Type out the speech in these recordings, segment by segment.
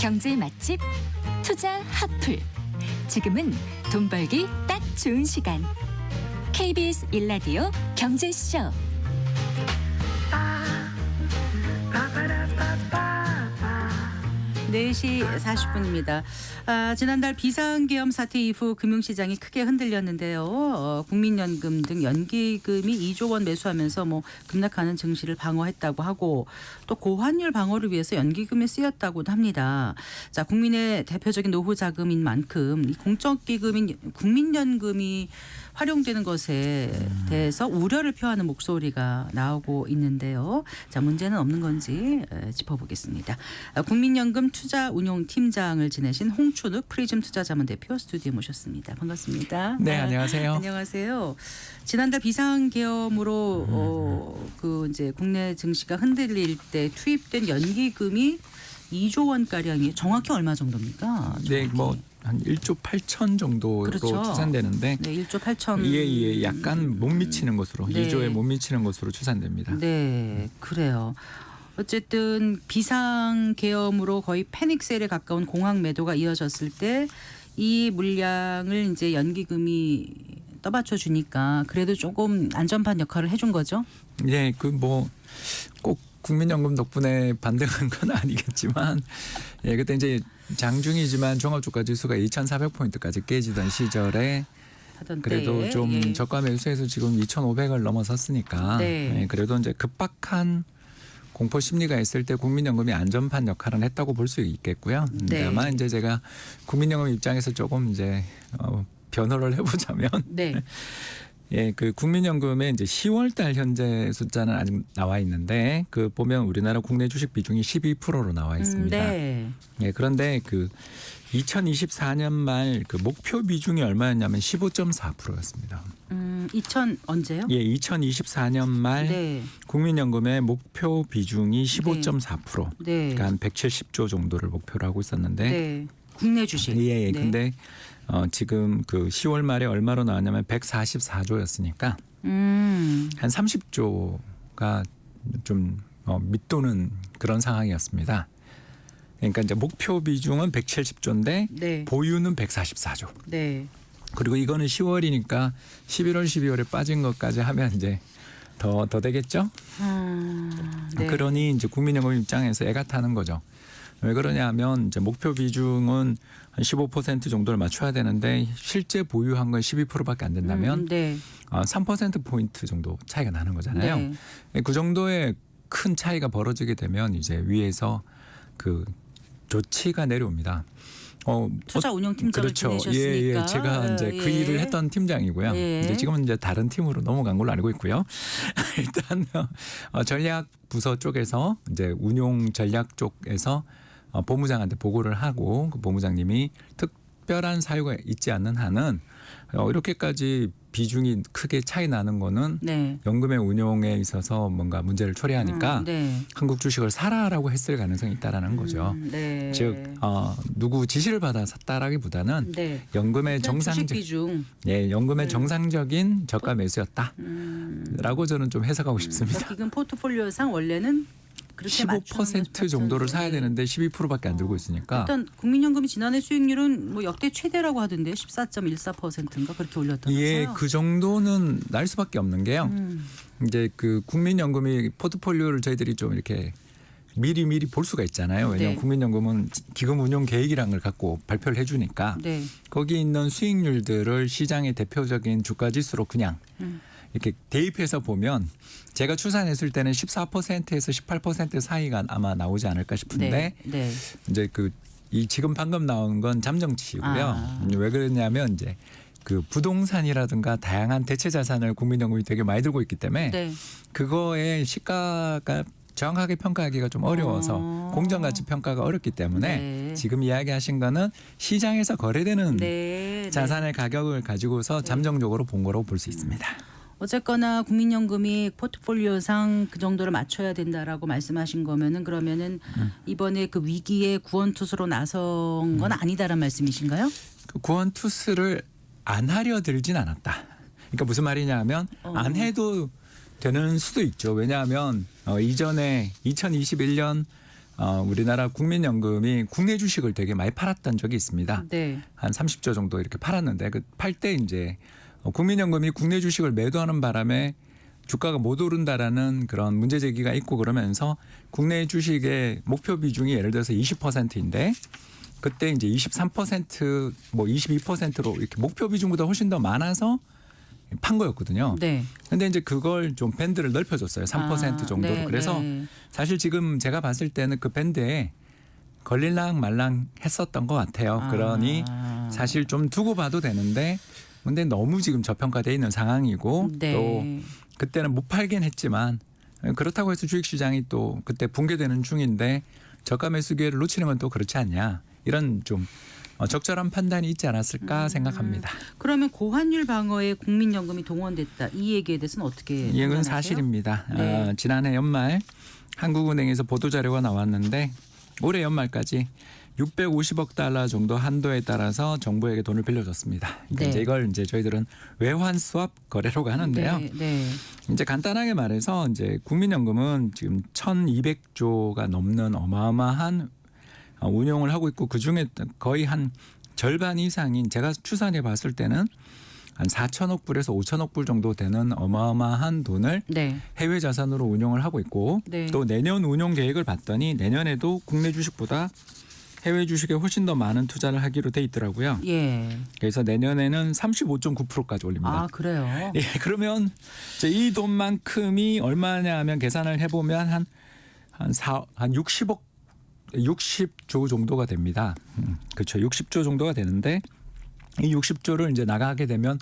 경제 맛집 투자 핫플. 지금은 돈 벌기 딱 좋은 시간. KBS 1라디오 경제쇼. 4시 40분입니다. 지난달 비상계엄 사태 이후 금융시장이 크게 흔들렸는데요. 국민연금 등 연기금이 2조 원 매수하면서 급락하는 증시를 방어했다고 하고 또 고환율 방어를 위해서 연기금이 쓰였다고도 합니다. 자, 국민의 대표적인 노후 자금인 만큼 이 공적기금인 국민연금이 활용되는 것에 대해서 우려를 표하는 목소리가 나오고 있는데요. 자, 문제는 없는 건지 짚어보겠습니다. 국민연금 투자운용팀장을 지내신 홍춘욱 프리즘 투자자문대표 스튜디오에 모셨습니다. 반갑습니다. 네, 안녕하세요. 안녕하세요. 지난달 비상계엄으로 이제 국내 증시가 흔들릴 때 투입된 연기금이 2조 원 가량이 정확히 얼마 정도입니까? 네, 한 1조 8천 정도로 그렇죠. 추산되는데 네, 1조 8천. 예, 약간 못 미치는 것으로 네. 2조에 못 미치는 것으로 추산됩니다. 네, 그래요. 어쨌든 비상계엄으로 거의 패닉셀에 가까운 공황 매도가 이어졌을 때 이 물량을 이제 연기금이 떠받쳐 주니까 그래도 조금 안전판 역할을 해준 거죠. 예, 꼭 국민연금 덕분에 반등한 건 아니겠지만, 예, 그때 이제 장중이지만 종합주가지수가 2,400포인트까지 깨지던 시절에 하던 그래도 때에, 좀 예. 저가 매수해서 지금 2,500을 넘어섰으니까, 네. 예, 그래도 이제 급박한 공포 심리가 있을 때 국민연금이 안전판 역할은 했다고 볼 수 있겠고요. 네. 다만 이제 제가 국민연금 입장에서 조금 이제 변호를 해보자면, 네. 예, 그 국민연금의 이제 10월달 현재 숫자는 아직 나와 있는데 그 보면 우리나라 국내 주식 비중이 12%로 나와 있습니다. 네. 예, 그런데 그 2024년 말 그 목표 비중이 얼마였냐면 15.4%였습니다. 언제요? 예, 2024년 말 네. 국민연금의 목표 비중이 15.4%. 네. 그러니까 한 170조 정도를 목표로 하고 있었는데 네. 국내 주식. 예, 네. 근데 지금 그 10월 말에 얼마로 나왔냐면 144조였으니까 음. 한 30조가 좀 밑도는 그런 상황이었습니다. 그러니까 이제 목표 비중은 170조인데 네. 보유는 144조. 네. 그리고 이거는 10월이니까 11월, 12월에 빠진 것까지 하면 이제 더 되겠죠? 네. 그러니 이제 국민연금 입장에서 애가 타는 거죠. 왜 그러냐면 이제 목표 비중은 한 15% 정도를 맞춰야 되는데 실제 보유한 건 12%밖에 안 된다면 네. 3%포인트 정도 차이가 나는 거잖아요. 네. 그 정도의 큰 차이가 벌어지게 되면 이제 위에서 그 조치가 내려옵니다. 투자운용팀장을 그렇죠. 지내셨으니까. 예, 제가 이제 그 일을 했던 팀장이고요. 예. 이제 지금은 이제 다른 팀으로 넘어간 걸로 알고 있고요. 일단 전략 부서 쪽에서 이제 운용 전략 쪽에서 본부장한테 보고를 하고 그 본부장님이 특별한 사유가 있지 않는 한은 이렇게까지 비중이 크게 차이 나는 거는 네. 연금의 운용에 있어서 뭔가 문제를 초래하니까 네. 한국 주식을 사라라고 했을 가능성이 있다라는 거죠. 네. 즉 누구 지시를 받아 샀다라기보다는 네. 연금의 주식 정상적 비중. 연금의 네. 정상적인 저가 매수였다라고 저는 좀 해석하고 싶습니다. 지금 포트폴리오상 원래는 그렇게 15% 정도를 사야 되는데 12%밖에 안 들고 있으니까 일단 국민연금이 지난해 수익률은 역대 최대라고 하던데 14.14%인가 그렇게 올렸다면서요? 예, 그 정도는 날 수밖에 없는 게요. 이제 그 국민연금이 포트폴리오를 저희들이 좀 이렇게 미리 볼 수가 있잖아요. 왜냐하면 네. 국민연금은 기금 운용 계획이라는 걸 갖고 발표를 해주니까 네. 거기 있는 수익률들을 시장의 대표적인 주가 지수로 그냥 이렇게 대입해서 보면 제가 추산했을 때는 14%에서 18% 사이가 아마 나오지 않을까 싶은데 네. 네. 이제 이 지금 방금 나온 건 잠정치고요. 왜 그러냐면 이제 그 부동산이라든가 다양한 대체 자산을 국민연금이 되게 많이 들고 있기 때문에 네. 그거의 시가가 정확하게 평가하기가 좀 어려워서 공정가치 평가가 어렵기 때문에 네. 지금 이야기하신 거는 시장에서 거래되는 네. 자산의 가격을 가지고서 잠정적으로 본 거라고 볼 수 있습니다. 어쨌거나 국민연금이 포트폴리오상 그 정도를 맞춰야 된다라고 말씀하신 거면은 그러면은 이번에 그 위기에 구원투수로 나선 건 아니다란 말씀이신가요? 그 구원투수를 안 하려 들진 않았다. 그러니까 무슨 말이냐면 안 해도 되는 수도 있죠. 왜냐하면 이전에 2021년 우리나라 국민연금이 국내 주식을 되게 많이 팔았던 적이 있습니다. 네. 한 30조 정도 이렇게 팔았는데 그 팔 때 이제 국민연금이 국내 주식을 매도하는 바람에 주가가 못 오른다라는 그런 문제 제기가 있고 그러면서 국내 주식의 목표 비중이 예를 들어서 20%인데 그때 이제 23% 뭐 22%로 이렇게 목표 비중보다 훨씬 더 많아서 판 거였거든요. 네. 근데 이제 그걸 좀 밴드를 넓혀줬어요. 3% 정도로. 네, 그래서 네. 사실 지금 제가 봤을 때는 그 밴드에 걸릴랑 말랑 했었던 것 같아요. 그러니 사실 좀 두고 봐도 되는데 근데 너무 지금 저평가돼 있는 상황이고 네. 또 그때는 못 팔긴 했지만 그렇다고 해서 주식시장이 또 그때 붕괴되는 중인데 저가 매수 기회를 놓치는 건 또 그렇지 않냐. 이런 좀 적절한 판단이 있지 않았을까 생각합니다. 그러면 고환율 방어에 국민연금이 동원됐다. 이 얘기에 대해서는 어떻게 이건 판단하세요? 사실입니다. 네. 지난해 연말 한국은행에서 보도자료가 나왔는데 올해 연말까지 650억 달러 정도 한도에 따라서 정부에게 돈을 빌려줬습니다. 그러니까 네. 이제 이걸 이제 저희들은 외환 수합 거래라고 하는데요. 네, 네. 이제 간단하게 말해서 이제 국민연금은 지금 1,200조가 넘는 어마어마한 운용을 하고 있고 그중에 거의 한 절반 이상인 제가 추산해 봤을 때는 한 4천억 불에서 5천억 불 정도 되는 어마어마한 돈을 네. 해외 자산으로 운용을 하고 있고 네. 또 내년 운용 계획을 봤더니 내년에도 국내 주식보다 해외 주식에 훨씬 더 많은 투자를 하기로 돼 있더라고요. 예. 그래서 내년에는 35.9%까지 올립니다. 아, 그래요? 예, 그러면 이제 이 돈만큼이 얼마냐 하면 계산을 해보면 한 60조 정도가 됩니다. 그렇죠. 60조 정도가 되는데 이 60조를 이제 나가게 되면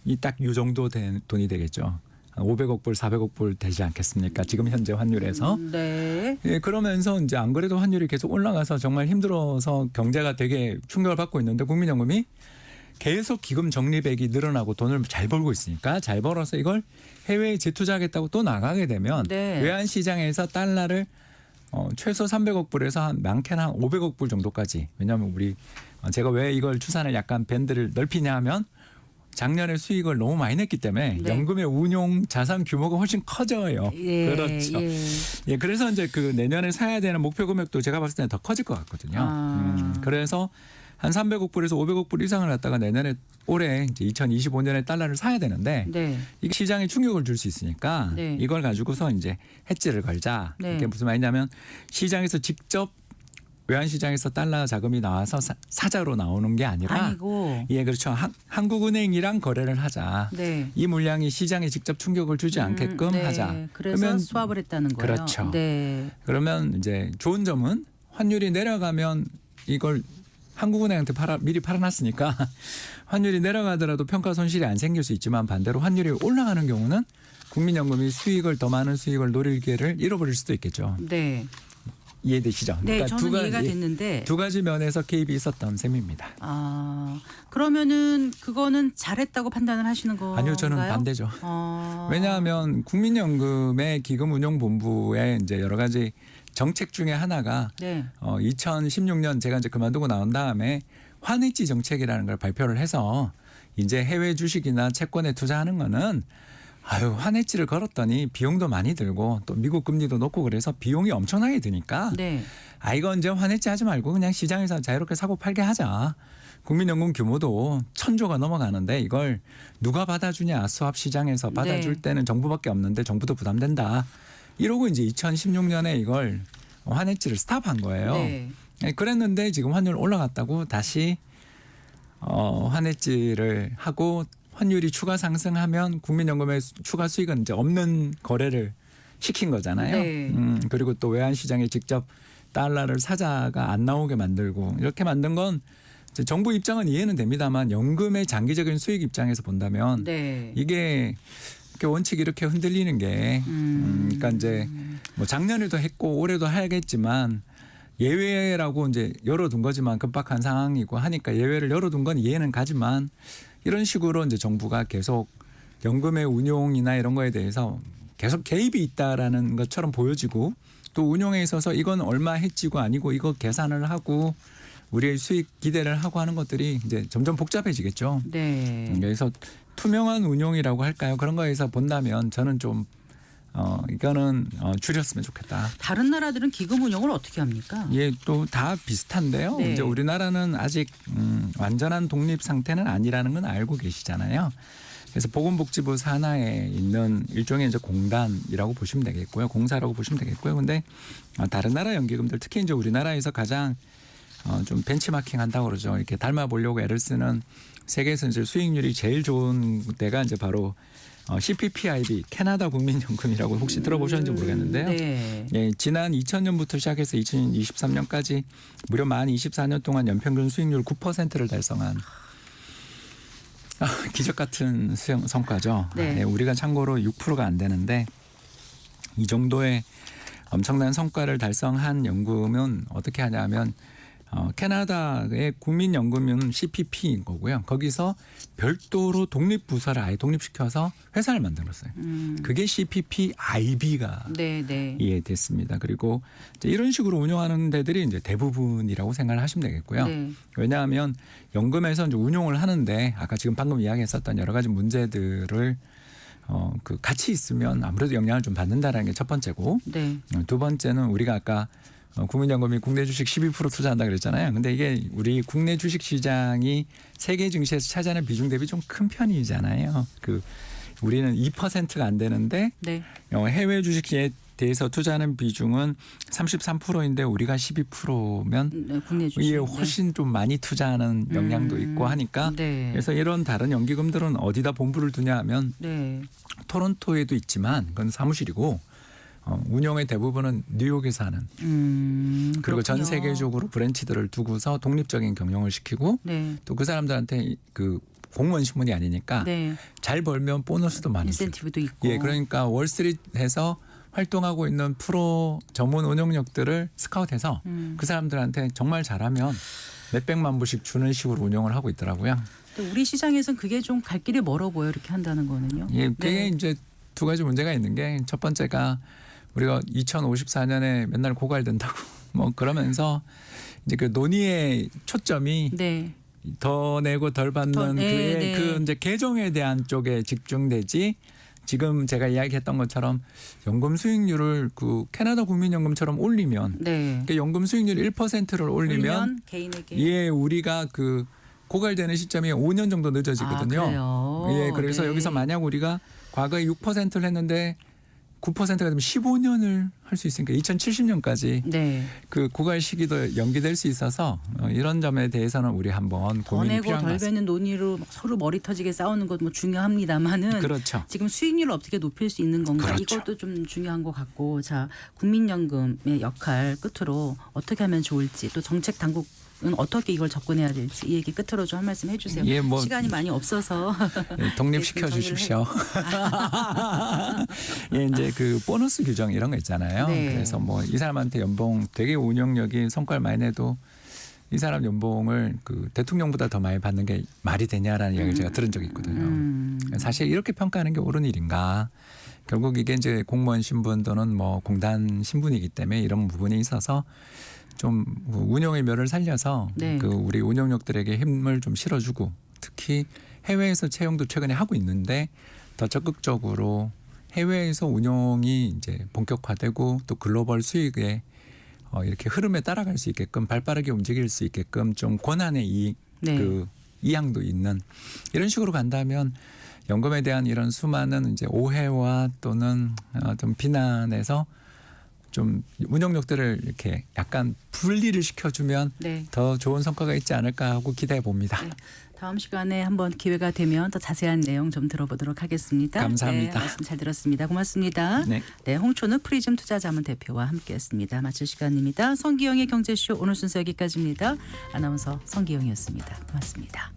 이 딱 이 정도 된 돈이 되겠죠. 한 500억 불, 400억 불 되지 않겠습니까? 지금 현재 환율에서. 네. 예, 그러면서 이제 안 그래도 환율이 계속 올라가서 정말 힘들어서 경제가 되게 충격을 받고 있는데 국민연금이 계속 기금 적립액이 늘어나고 돈을 잘 벌고 있으니까 잘 벌어서 이걸 해외에 재투자하겠다고 또 나가게 되면 네. 외환 시장에서 달러를 최소 300억 불에서 한 많게는 한 500억 불 정도까지. 왜냐하면 우리 제가 왜 이걸 추산을 약간 밴드를 넓히냐 하면 작년에 수익을 너무 많이 냈기 때문에 네. 연금의 운용 자산 규모가 훨씬 커져요. 예, 그렇죠. 예. 예, 그래서 이제 그 내년에 사야 되는 목표 금액도 제가 봤을 때는 더 커질 것 같거든요. 그래서 한 300억 불에서 500억 불 이상을 갖다가 내년에 올해 이제 2025년에 달러를 사야 되는데 네. 이게 시장에 충격을 줄 수 있으니까 네. 이걸 가지고서 이제 해지를 걸자. 네. 이게 무슨 말이냐면 시장에서 직접 외환 시장에서 달러 자금이 나와서 사자로 나오는 게 아니라 아니고. 예, 그렇죠. 한국은행이랑 거래를 하자. 네. 이 물량이 시장에 직접 충격을 주지 않게끔 네. 하자. 그래서 그러면 수합을 했다는 거예요. 그렇죠. 네. 그러면 이제 좋은 점은 환율이 내려가면 이걸 한국은행한테 미리 팔아놨으니까 환율이 내려가더라도 평가 손실이 안 생길 수 있지만 반대로 환율이 올라가는 경우는 국민연금이 더 많은 수익을 노릴 기회를 잃어버릴 수도 있겠죠. 네. 이해되시죠? 네, 그러니까 저는 이해가 됐는데. 두 가지 면에서 개입이 있었던 셈입니다. 그러면은 그거는 잘했다고 판단을 하시는 건가요? 아니요, 저는 반대죠. 아. 왜냐하면 국민연금의 기금운용본부의 이제 여러 가지 정책 중에 하나가 네. 2016년 제가 이제 그만두고 나온 다음에 환해지 정책이라는 걸 발표를 해서 이제 해외 주식이나 채권에 투자하는 거는 환해지를 걸었더니 비용도 많이 들고 또 미국 금리도 높고 그래서 비용이 엄청나게 드니까 네. 이건 이제 환해지 하지 말고 그냥 시장에서 자유롭게 사고 팔게 하자. 국민연금 규모도 1,000조가 넘어가는데 이걸 누가 받아주냐. 수합 시장에서 받아줄 네. 때는 정부밖에 없는데 정부도 부담된다. 이러고 이제 2016년에 이걸 환해지를 스탑한 거예요. 네. 그랬는데 지금 환율 올라갔다고 다시 환해지를 하고 환율이 추가 상승하면 국민연금의 추가 수익은 이제 없는 거래를 시킨 거잖아요. 네. 그리고 또 외환 시장에 직접 달러를 사자가 안 나오게 만들고 이렇게 만든 건 이제 정부 입장은 이해는 됩니다만 연금의 장기적인 수익 입장에서 본다면 네. 이게 이렇게 원칙이 이렇게 흔들리는 게 그러니까 이제 뭐 작년에도 했고 올해도 하겠지만 예외라고 이제 열어둔 거지만 급박한 상황이고 하니까 예외를 열어둔 건 이해는 가지만 이런 식으로 이제 정부가 계속 연금의 운용이나 이런 거에 대해서 계속 개입이 있다라는 것처럼 보여지고 또 운용에 있어서 이건 얼마 해지고 아니고 이거 계산을 하고 우리의 수익 기대를 하고 하는 것들이 이제 점점 복잡해지겠죠. 네. 그래서 투명한 운용이라고 할까요? 그런 거에서 본다면 저는 좀 이거는 줄였으면 좋겠다. 다른 나라들은 기금 운영을 어떻게 합니까? 예, 또 다 비슷한데요. 네. 이제 우리나라는 아직 완전한 독립 상태는 아니라는 건 알고 계시잖아요. 그래서 보건복지부 산하에 있는 일종의 이제 공단이라고 보시면 되겠고요, 공사라고 보시면 되겠고요. 근데 다른 나라 연기금들, 특히 이제 우리나라에서 가장 좀 벤치마킹 한다고 그러죠. 이렇게 닮아 보려고 애를 쓰는 세계에서 이제 수익률이 제일 좋은 데가 이제 바로 CPPIB 캐나다 국민연금이라고 혹시 들어보셨는지 모르겠는데요. 네. 예, 지난 2000년부터 시작해서 2023년까지 무려 만 24년 동안 연평균 수익률 9%를 달성한 기적 같은 성과죠. 네. 예, 우리가 참고로 6%가 안 되는데 이 정도의 엄청난 성과를 달성한 연금은 어떻게 하냐면 캐나다의 국민연금은 CPP인 거고요. 거기서 별도로 독립부서를 아예 독립시켜서 회사를 만들었어요. 그게 CPPIB가 네. 됐습니다. 그리고 이제 이런 식으로 운영하는 데들이 이제 대부분이라고 생각을 하시면 되겠고요. 네. 왜냐하면 연금에서 이제 운용을 하는데 아까 지금 방금 이야기했었던 여러 가지 문제들을 그 같이 있으면 아무래도 영향을 좀 받는다라는 게 첫 번째고, 네. 두 번째는 우리가 아까 국민연금이 국내 주식 12% 투자한다 그랬잖아요. 근데 이게 우리 국내 주식 시장이 세계 증시에서 차지하는 비중 대비 좀 큰 편이잖아요. 우리는 2%가 안 되는데 네. 해외 주식에 대해서 투자하는 비중은 33%인데 우리가 12%면 네, 국내 주식. 이게 훨씬 좀 많이 투자하는 영향도 있고 하니까 네. 그래서 이런 다른 연기금들은 어디다 본부를 두냐 하면 네. 토론토에도 있지만 그건 사무실이고 운영의 대부분은 뉴욕에서 하는 그리고 전 그렇군요. 세계적으로 브랜치들을 두고서 독립적인 경영을 시키고 네. 또 그 사람들한테 그 공무원 신문이 아니니까 네. 잘 벌면 보너스도 많이 줘요. 인센티브도 있고. 예, 그러니까 월스트리트에서 활동하고 있는 프로 전문 운영력들을 스카웃해서 그 사람들한테 정말 잘하면 몇백만 불씩 주는 식으로 운영을 하고 있더라고요. 또 우리 시장에서는 그게 좀 갈 길이 멀어 보여 이렇게 한다는 거는요. 예, 그게 네. 이제 두 가지 문제가 있는 게 첫 번째가 우리가 2054년에 맨날 고갈된다고 뭐 그러면서 이제 그 논의의 초점이 네. 더 내고 덜 받는 네. 그 이제 계정에 대한 쪽에 집중되지. 지금 제가 이야기했던 것처럼 연금 수익률을 그 캐나다 국민연금처럼 올리면 네. 그 연금 수익률 1%를 올리면 개인에게 예, 우리가 그 고갈되는 시점이 5년 정도 늦어지거든요. 아, 그래요? 예, 그래서 네. 여기서 만약 우리가 과거에 6%를 했는데 9%가 되면 15년을 할 수 있으니까 2070년까지 네. 그 고갈 시기도 연기될 수 있어서 이런 점에 대해서는 우리 한번 더 고민이 내고 필요한 것 덜 같습니다. 베는 논의로 막 서로 머리 터지게 싸우는 것 뭐 중요합니다만은 그렇죠. 지금 수익률을 어떻게 높일 수 있는 건가 그렇죠. 이것도 좀 중요한 것 같고 자 국민연금의 역할 끝으로 어떻게 하면 좋을지 또 정책 당국은 어떻게 이걸 접근해야 될지 이 얘기 끝으로 좀 한 말씀 해주세요. 예, 뭐 시간이 많이 없어서 예, 독립시켜 네, 그 주십시오. 예, 이제 그 보너스 규정 이런 거 있잖아요. 네. 그래서 뭐 이 사람한테 연봉 되게 운영력이 성과를 많이 내도 이 사람 연봉을 그 대통령보다 더 많이 받는 게 말이 되냐라는 이야기를 제가 들은 적이 있거든요. 사실 이렇게 평가하는 게 옳은 일인가? 결국 이게 이제 공무원 신분 또는 뭐 공단 신분이기 때문에 이런 부분이 있어서 좀 운영의 묘를 살려서 네. 그 우리 운영력들에게 힘을 좀 실어주고 특히 해외에서 채용도 최근에 하고 있는데 더 적극적으로 해외에서 운영이 이제 본격화되고 또 글로벌 수익에 이렇게 흐름에 따라갈 수 있게끔 발빠르게 움직일 수 있게끔 좀 권한의 네. 그 이양도 있는 이런 식으로 간다면 연금에 대한 이런 수많은 이제 오해와 또는 좀 비난에서 좀 운영력들을 이렇게 약간 분리를 시켜주면 네. 더 좋은 성과가 있지 않을까 하고 기대해 봅니다. 네. 다음 시간에 한번 기회가 되면 더 자세한 내용 좀 들어보도록 하겠습니다. 감사합니다. 네, 말씀 잘 들었습니다. 고맙습니다. 네. 네, 홍초는 프리즘 투자자문 대표와 함께했습니다. 마칠 시간입니다. 성기영의 경제쇼 오늘 순서 여기까지입니다. 아나운서 성기영이었습니다. 고맙습니다.